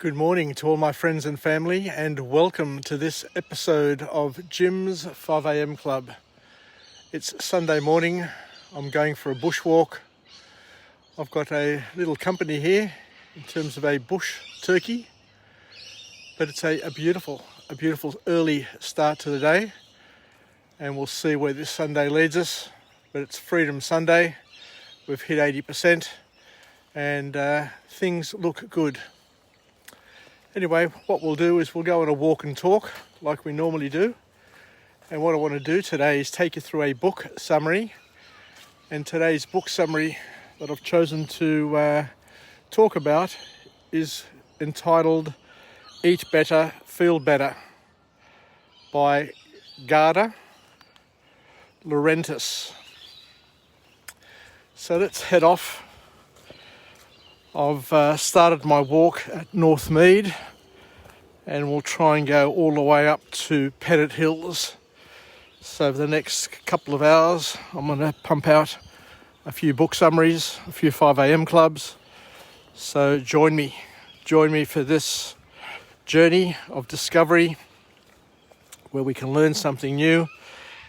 Good morning to all my friends and family, and welcome to this episode of Jim's 5am Club. It's Sunday morning. I'm going for a bushwalk. I've got a little company here in terms of a bush turkey, but it's a beautiful early start to the day, and we'll see where this Sunday leads us. But it's Freedom Sunday. We've hit 80% and things look good. Anyway, what we'll do is we'll go on a walk and talk like we normally do. And what I want to do today is take you through a book summary. And today's book summary that I've chosen to talk about is entitled Eat Better, Feel Better by Garda De Layrentiis. So let's head off. I've started my walk at Northmead, and we'll try and go all the way up to Pettit Hills. So for the next couple of hours, I'm going to pump out a few book summaries, a few 5am clubs. So join me for this journey of discovery where we can learn something new,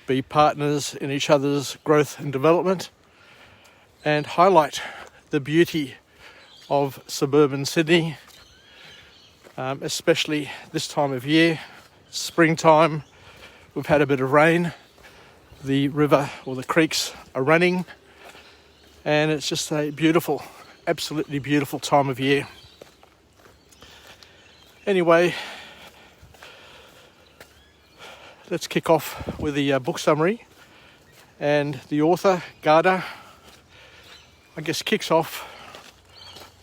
be partners in each other's growth and development, and highlight the beauty of suburban Sydney, especially this time of year, springtime. We've had a bit of rain, the river or the creeks are running, and it's just a beautiful, absolutely beautiful time of year. Anyway, let's kick off with the book summary. And the author, Garda, I guess kicks off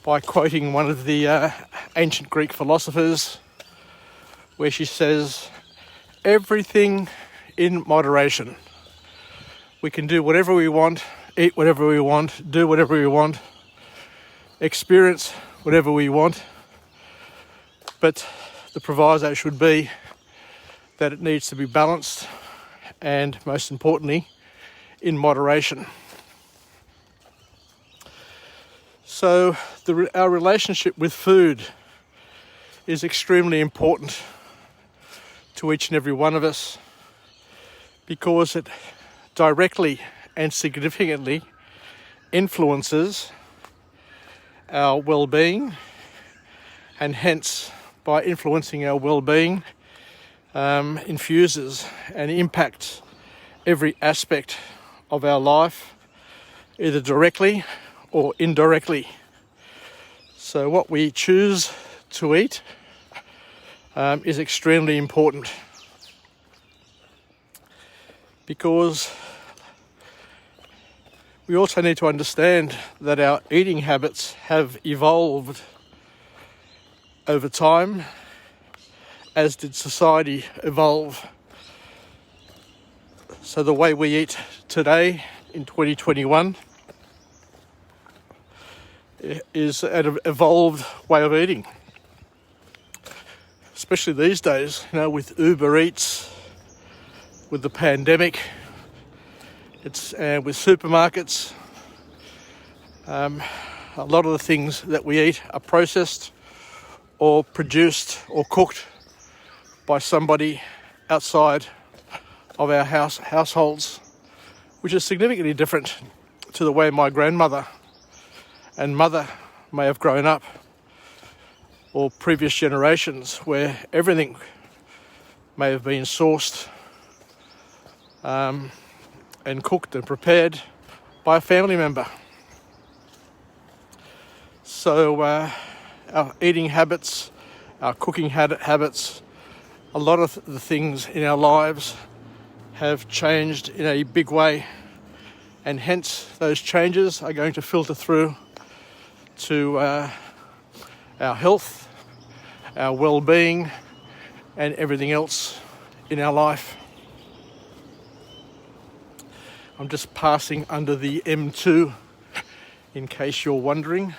by quoting one of the ancient Greek philosophers, where she says, everything in moderation. We can do whatever we want, eat whatever we want, do whatever we want, experience whatever we want, but the proviso should be that it needs to be balanced and, most importantly, in moderation. So our relationship with food is extremely important to each and every one of us, because it directly and significantly influences our well-being, and hence by influencing our well-being infuses and impacts every aspect of our life, either directly or indirectly. So what we choose to eat is extremely important, because we also need to understand that our eating habits have evolved over time, as did society evolve. So the way we eat today in 2021 is an evolved way of eating, especially these days, with Uber Eats, with the pandemic, it's with supermarkets. A lot of the things that we eat are processed or produced or cooked by somebody outside of our households, which is significantly different to the way my grandmother and mother may have grown up, or previous generations, where everything may have been sourced and cooked and prepared by a family member. So our eating habits, our cooking habits, a lot of the things in our lives have changed in a big way, and hence those changes are going to filter through to our health, our well-being, and everything else in our life. I'm just passing under the M2, in case you're wondering.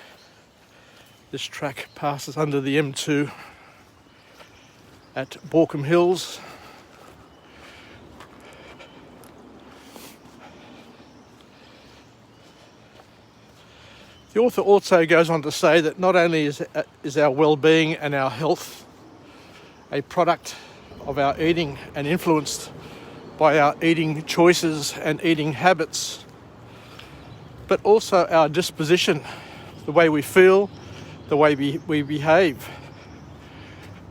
This track passes under the M2 at Borkham Hills. The author also goes on to say that not only is our well-being and our health a product of our eating and influenced by our eating choices and eating habits, but also our disposition, the way we feel, the way we behave.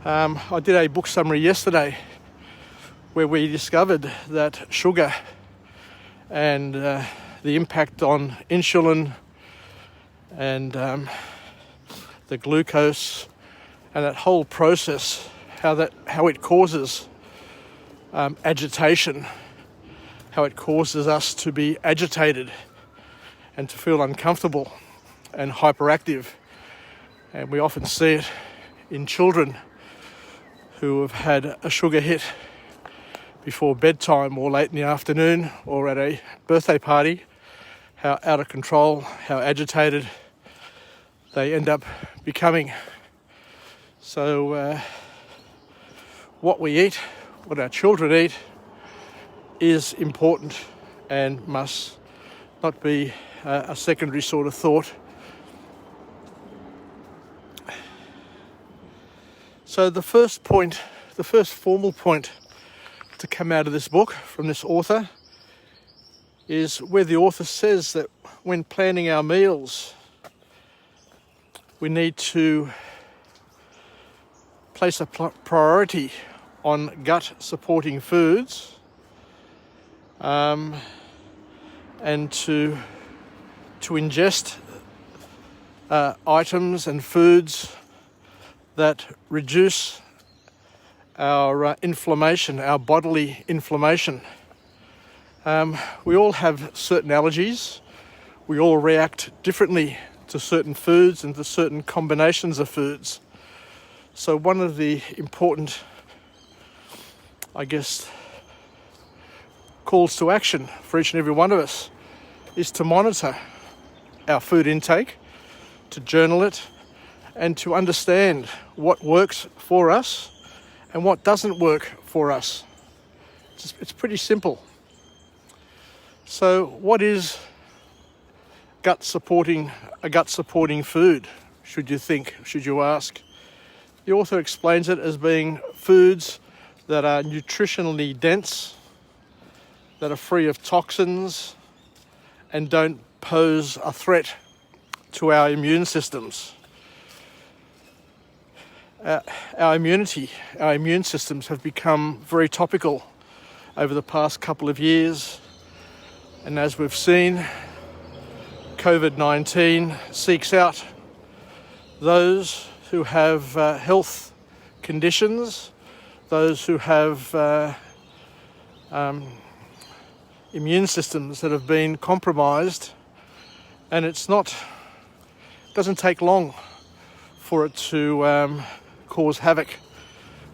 I did a book summary yesterday where we discovered that sugar and the impact on insulin and the glucose and that whole process, how it causes agitation, how it causes us to be agitated and to feel uncomfortable and hyperactive. And we often see it in children who have had a sugar hit before bedtime or late in the afternoon or at a birthday party, how out of control, how agitated they end up becoming. So what we eat, what our children eat, is important and must not be a secondary sort of thought. So the first formal point to come out of this book from this author is where the author says that when planning our meals, we need to place a priority on gut-supporting foods and to ingest items and foods that reduce our inflammation, our bodily inflammation. We all have certain allergies. We all react differently to certain foods and to certain combinations of foods. So one of the important, calls to action for each and every one of us is to monitor our food intake, to journal it, and to understand what works for us and what doesn't work for us. It's pretty simple. So what is a gut-supporting food, should you ask? The author explains it as being foods that are nutritionally dense, that are free of toxins, and don't pose a threat to our immune systems. Our immune systems have become very topical over the past couple of years. And as we've seen, COVID-19 seeks out those who have health conditions, those who have immune systems that have been compromised, and it doesn't take long for it to cause havoc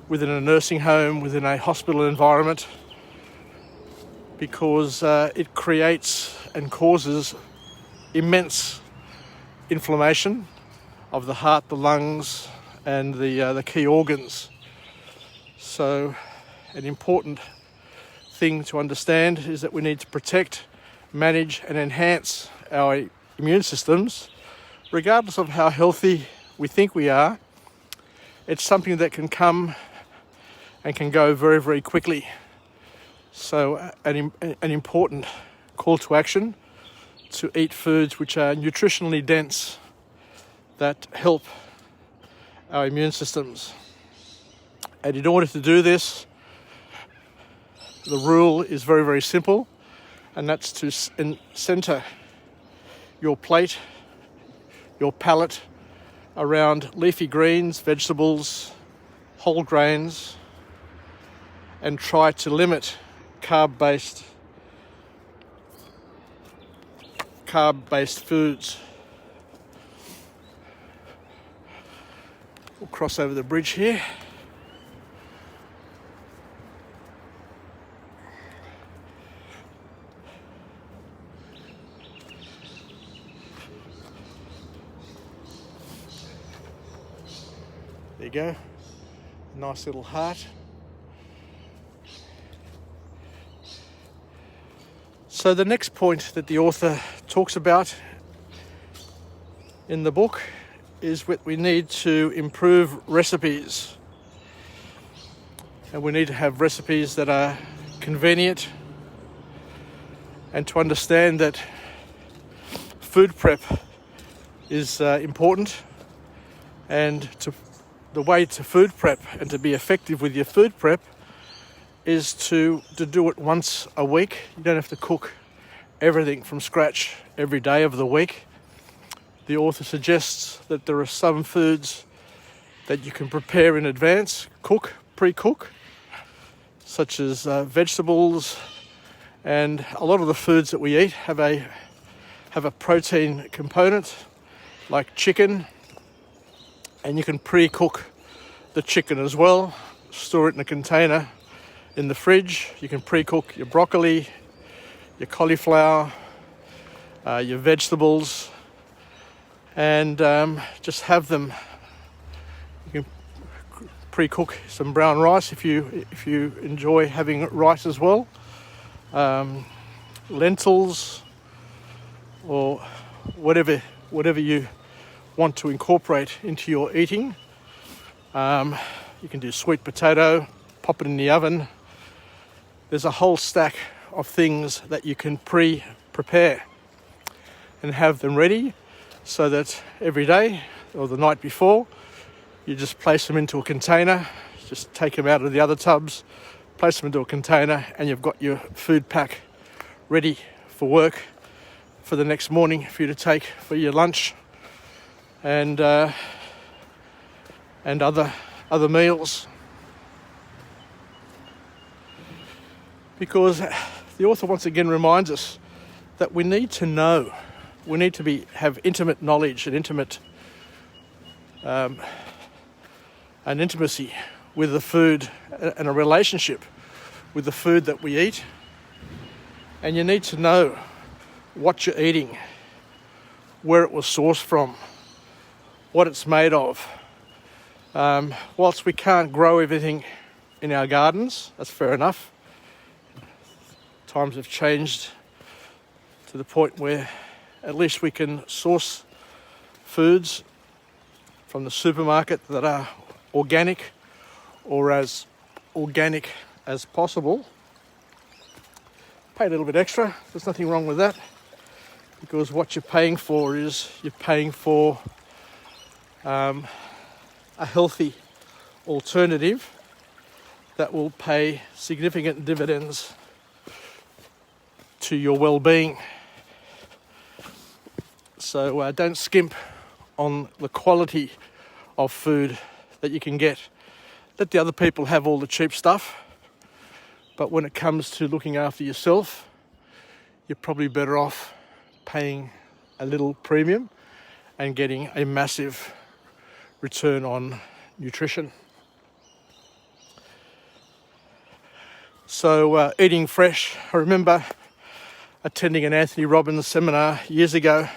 within a nursing home, within a hospital environment, because it creates and causes immense inflammation of the heart, the lungs, and the key organs. So an important thing to understand is that we need to protect, manage, and enhance our immune systems, regardless of how healthy we think we are. It's something that can come and can go very, very quickly. So an important call to action to eat foods which are nutritionally dense, that help our immune systems. And in order to do this, the rule is very, very simple, and that's to center your plate, your palate, around leafy greens, vegetables, whole grains, and try to limit carb-based foods. We'll cross over the bridge here. There you go. Nice little heart. So the next point that the author talks about in the book is that we need to improve recipes. And we need to have recipes that are convenient, and to understand that food prep is important, and the way to food prep and to be effective with your food prep is to do it once a week. You don't have to cook everything from scratch every day of the week. The author suggests that there are some foods that you can prepare in advance, pre-cook, such as vegetables, and a lot of the foods that we eat have a protein component, like chicken, and you can pre-cook the chicken as well, store it in a container in the fridge. You can pre-cook your broccoli, your cauliflower, your vegetables, and just have them. You can pre-cook some brown rice if you enjoy having rice as well, lentils, or whatever you want to incorporate into your eating. You can do sweet potato, pop it in the oven. There's a whole stack of things that you can prepare and have them ready, so that every day or the night before you just place them into a container, just take them out of the other tubs, place them into a container, and you've got your food pack ready for work for the next morning for you to take for your lunch and other meals. Because the author once again reminds us that we need to know, we need to have intimate knowledge and an intimacy with the food and a relationship with the food that we eat. And you need to know what you're eating, where it was sourced from, what it's made of. Whilst we can't grow everything in our gardens, that's fair enough. Times have changed to the point where at least we can source foods from the supermarket that are organic, or as organic as possible. Pay a little bit extra, there's nothing wrong with that, because what you're paying for is you're paying for a healthy alternative that will pay significant dividends to your well-being. So don't skimp on the quality of food that you can get. Let the other people have all the cheap stuff, but when it comes to looking after yourself, you're probably better off paying a little premium and getting a massive return on nutrition. So eating fresh. I remember attending an Anthony Robbins seminar years ago,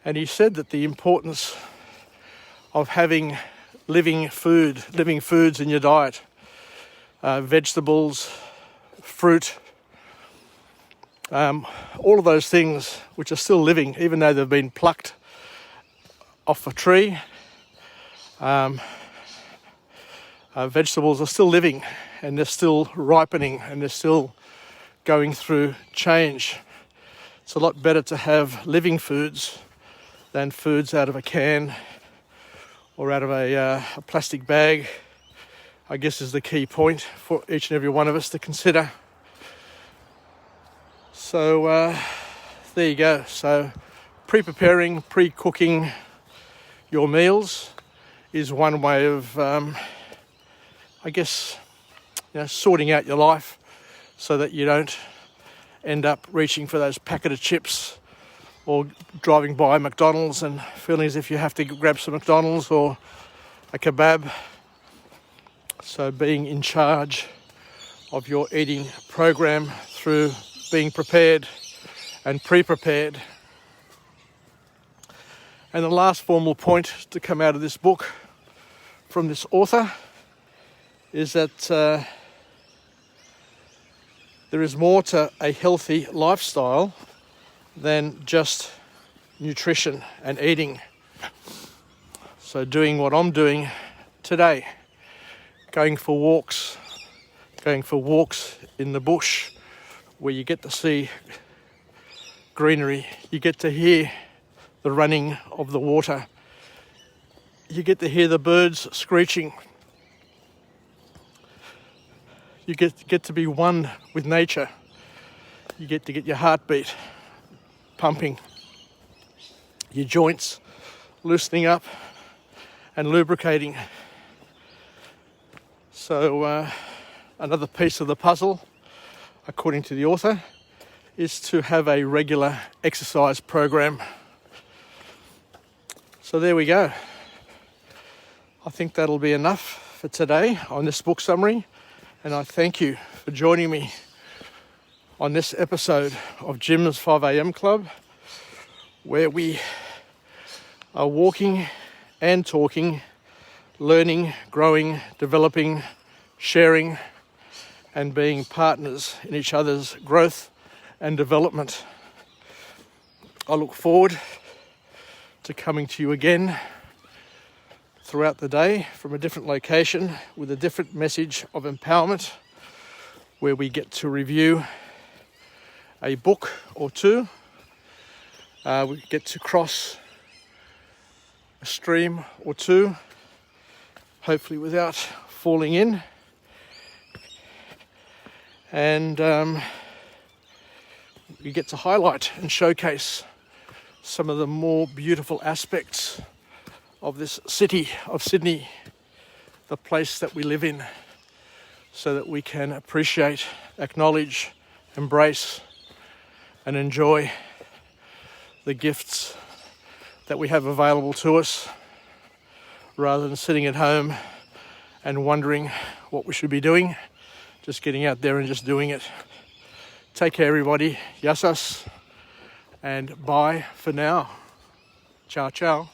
and he said that the importance of having living foods in your diet, vegetables, fruit, all of those things which are still living, even though they've been plucked off a tree. Vegetables are still living, and they're still ripening, and they're still going through change. It's a lot better to have living foods than foods out of a can or out of a plastic bag, I guess, is the key point for each and every one of us to consider. So there you go. So pre-preparing, pre-cooking your meals is one way of, I guess, sorting out your life so that you don't end up reaching for those packet of chips or driving by McDonald's and feeling as if you have to grab some McDonald's or a kebab. So being in charge of your eating program through being prepared and pre-prepared. And the last formal point to come out of this book from this author is that there is more to a healthy lifestyle than just nutrition and eating. So doing what I'm doing today, going for walks in the bush where you get to see greenery, you get to hear the running of the water, you get to hear the birds screeching, you get to be one with nature, you get to get your heartbeat pumping, your joints loosening up and lubricating. So another piece of the puzzle, according to the author, is to have a regular exercise program. So there we go. I think that'll be enough for today on this book summary, and I thank you for joining me on this episode of Jim's 5am Club, where we are walking and talking, learning, growing, developing, sharing, and being partners in each other's growth and development. I look forward to coming to you again throughout the day from a different location with a different message of empowerment, where we get to review a book or two. We get to cross a stream or two, hopefully without falling in. And we get to highlight and showcase some of the more beautiful aspects of this city of Sydney, the place that we live in, so that we can appreciate, acknowledge, embrace, and enjoy the gifts that we have available to us, rather than sitting at home and wondering what we should be doing, just getting out there and just doing it. Take care, everybody. Yassas, and bye for now. Ciao, ciao.